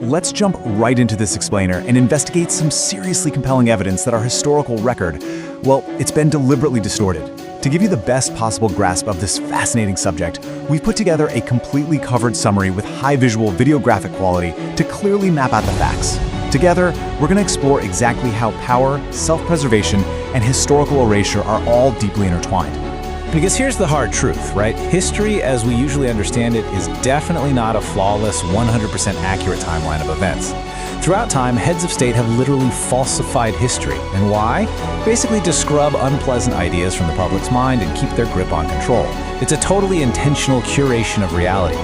let's jump right into this explainer and investigate some seriously compelling evidence that our historical record, well, it's been deliberately distorted. To give you the best possible grasp of this fascinating subject, we've put together a completely covered summary with high visual videographic quality to clearly map out the facts. Together, we're going to explore exactly how power, self-preservation, and historical erasure are all deeply intertwined. Because here's the hard truth, right? History, as we usually understand it, is definitely not a flawless, 100% accurate timeline of events. Throughout time, heads of state have literally falsified history. And why? Basically to scrub unpleasant ideas from the public's mind and keep their grip on control. It's a totally intentional curation of reality.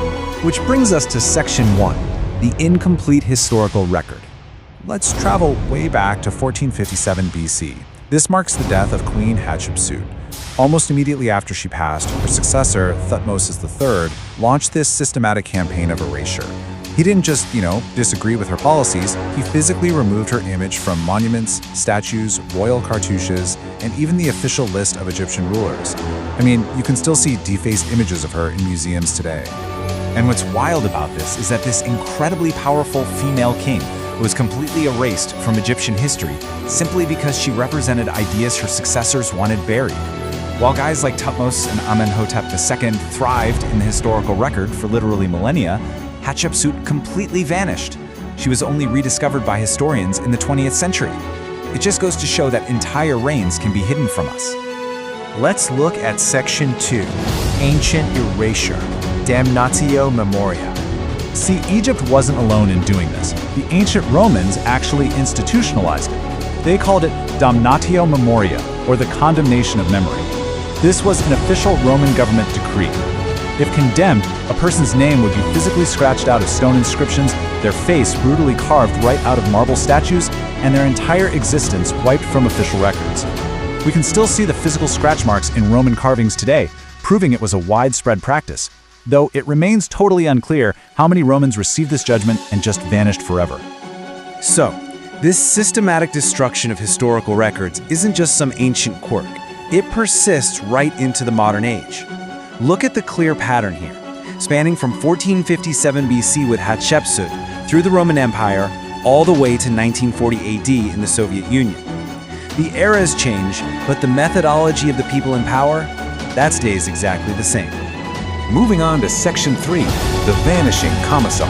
Which brings us to Section 1, the incomplete historical record. Let's travel way back to 1457 BC. This marks the death of Queen Hatshepsut. Almost immediately after she passed, her successor, Thutmose III, launched this systematic campaign of erasure. He didn't just, disagree with her policies, he physically removed her image from monuments, statues, royal cartouches, and even the official list of Egyptian rulers. You can still see defaced images of her in museums today. And what's wild about this is that this incredibly powerful female king was completely erased from Egyptian history simply because she represented ideas her successors wanted buried. While guys like Thutmose and Amenhotep II thrived in the historical record for literally millennia, Hatshepsut completely vanished. She was only rediscovered by historians in the 20th century. It just goes to show that entire reigns can be hidden from us. Let's look at Section 2, Ancient Erasure, Damnatio Memoria. See, Egypt wasn't alone in doing this. The ancient Romans actually institutionalized it. They called it Damnatio Memoria, or the condemnation of memory. This was an official Roman government decree. If condemned, a person's name would be physically scratched out of stone inscriptions, their face brutally carved right out of marble statues, and their entire existence wiped from official records. We can still see the physical scratch marks in Roman carvings today, proving it was a widespread practice, though it remains totally unclear how many Romans received this judgment and just vanished forever. So, this systematic destruction of historical records isn't just some ancient quirk. It persists right into the modern age. Look at the clear pattern here, spanning from 1457 BC with Hatshepsut through the Roman Empire all the way to 1940 AD in the Soviet Union. The eras change, but the methodology of the people in power, that stays exactly the same. Moving on to Section 3, the Vanishing Commissar.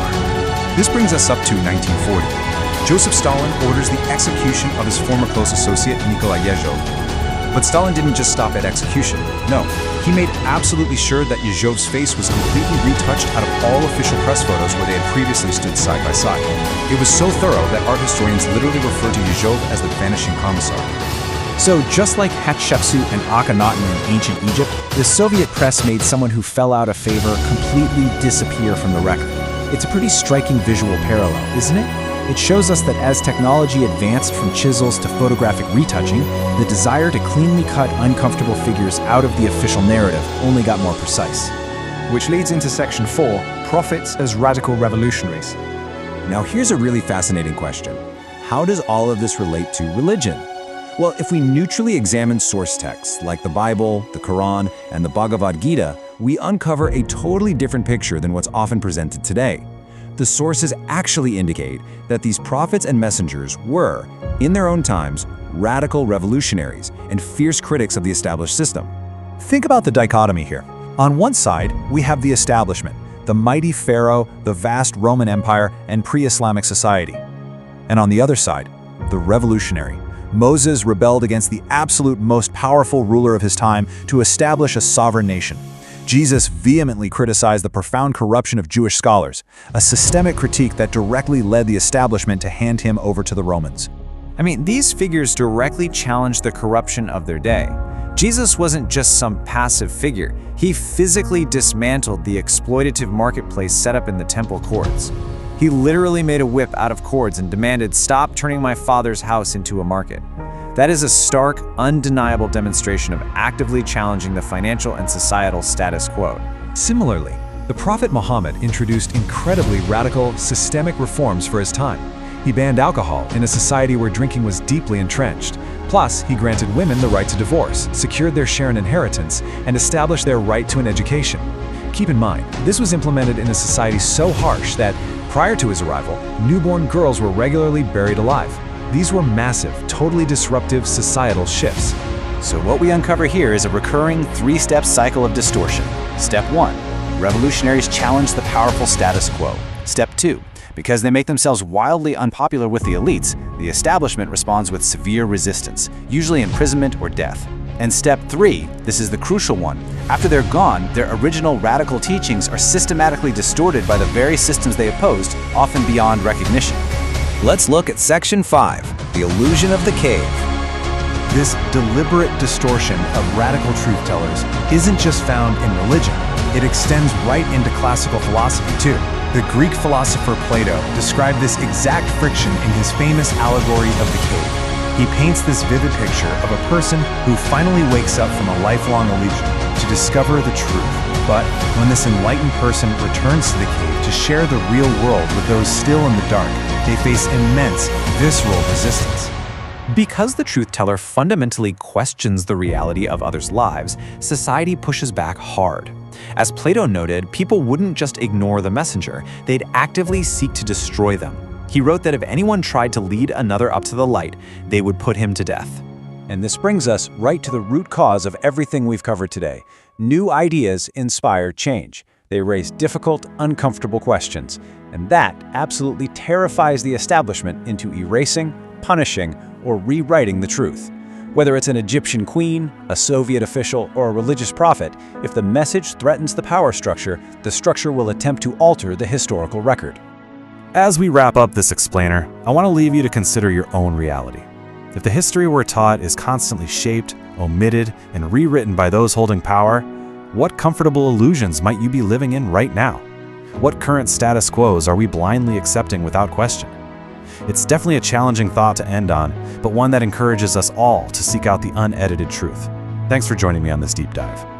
This brings us up to 1940. Joseph Stalin orders the execution of his former close associate, Nikolai Yezhov. But Stalin didn't just stop at execution. No, he made absolutely sure that Yezhov's face was completely retouched out of all official press photos where they had previously stood side by side. It was so thorough that art historians literally refer to Yezhov as the Vanishing Commissar. So just like Hatshepsut and Akhenaten in ancient Egypt, the Soviet press made someone who fell out of favor completely disappear from the record. It's a pretty striking visual parallel, isn't it? It shows us that as technology advanced from chisels to photographic retouching, the desire to cleanly cut uncomfortable figures out of the official narrative only got more precise. Which leads into Section 4, Prophets as Radical Revolutionaries. Now here's a really fascinating question. How does all of this relate to religion? Well, if we neutrally examine source texts like the Bible, the Quran, and the Bhagavad Gita, we uncover a totally different picture than what's often presented today. The sources actually indicate that these prophets and messengers were, in their own times, radical revolutionaries and fierce critics of the established system. Think about the dichotomy here. On one side, we have the establishment, the mighty pharaoh, the vast Roman Empire, and pre-Islamic society. And on the other side, the revolutionary. Moses rebelled against the absolute most powerful ruler of his time to establish a sovereign nation. Jesus vehemently criticized the profound corruption of Jewish scholars, a systemic critique that directly led the establishment to hand him over to the Romans. These figures directly challenged the corruption of their day. Jesus wasn't just some passive figure. He physically dismantled the exploitative marketplace set up in the temple courts. He literally made a whip out of cords and demanded, "Stop turning my father's house into a market." That is a stark, undeniable demonstration of actively challenging the financial and societal status quo. Similarly, the Prophet Muhammad introduced incredibly radical, systemic reforms for his time. He banned alcohol in a society where drinking was deeply entrenched. Plus, he granted women the right to divorce, secured their share in inheritance, and established their right to an education. Keep in mind, this was implemented in a society so harsh that Prior to his arrival, newborn girls were regularly buried alive. These were massive, totally disruptive societal shifts. So what we uncover here is a recurring three-step cycle of distortion. Step 1. Revolutionaries challenge the powerful status quo. Step 2. Because they make themselves wildly unpopular with the elites, the establishment responds with severe resistance, usually imprisonment or death. And step 3, this is the crucial one. After they're gone, their original radical teachings are systematically distorted by the very systems they opposed, often beyond recognition. Let's look at Section 5, the illusion of the cave. This deliberate distortion of radical truth-tellers isn't just found in religion. It extends right into classical philosophy too. The Greek philosopher Plato described this exact friction in his famous allegory of the cave. He paints this vivid picture of a person who finally wakes up from a lifelong illusion to discover the truth. But when this enlightened person returns to the cave to share the real world with those still in the dark, they face immense, visceral resistance. Because the truth teller fundamentally questions the reality of others' lives, society pushes back hard. As Plato noted, people wouldn't just ignore the messenger, they'd actively seek to destroy them. He wrote that if anyone tried to lead another up to the light, they would put him to death. And this brings us right to the root cause of everything we've covered today. New ideas inspire change. They raise difficult, uncomfortable questions. And that absolutely terrifies the establishment into erasing, punishing, or rewriting the truth. Whether it's an Egyptian queen, a Soviet official, or a religious prophet, if the message threatens the power structure, the structure will attempt to alter the historical record. As we wrap up this explainer, I want to leave you to consider your own reality. If the history we're taught is constantly shaped, omitted, and rewritten by those holding power, what comfortable illusions might you be living in right now? What current status quos are we blindly accepting without question? It's definitely a challenging thought to end on, but one that encourages us all to seek out the unedited truth. Thanks for joining me on this deep dive.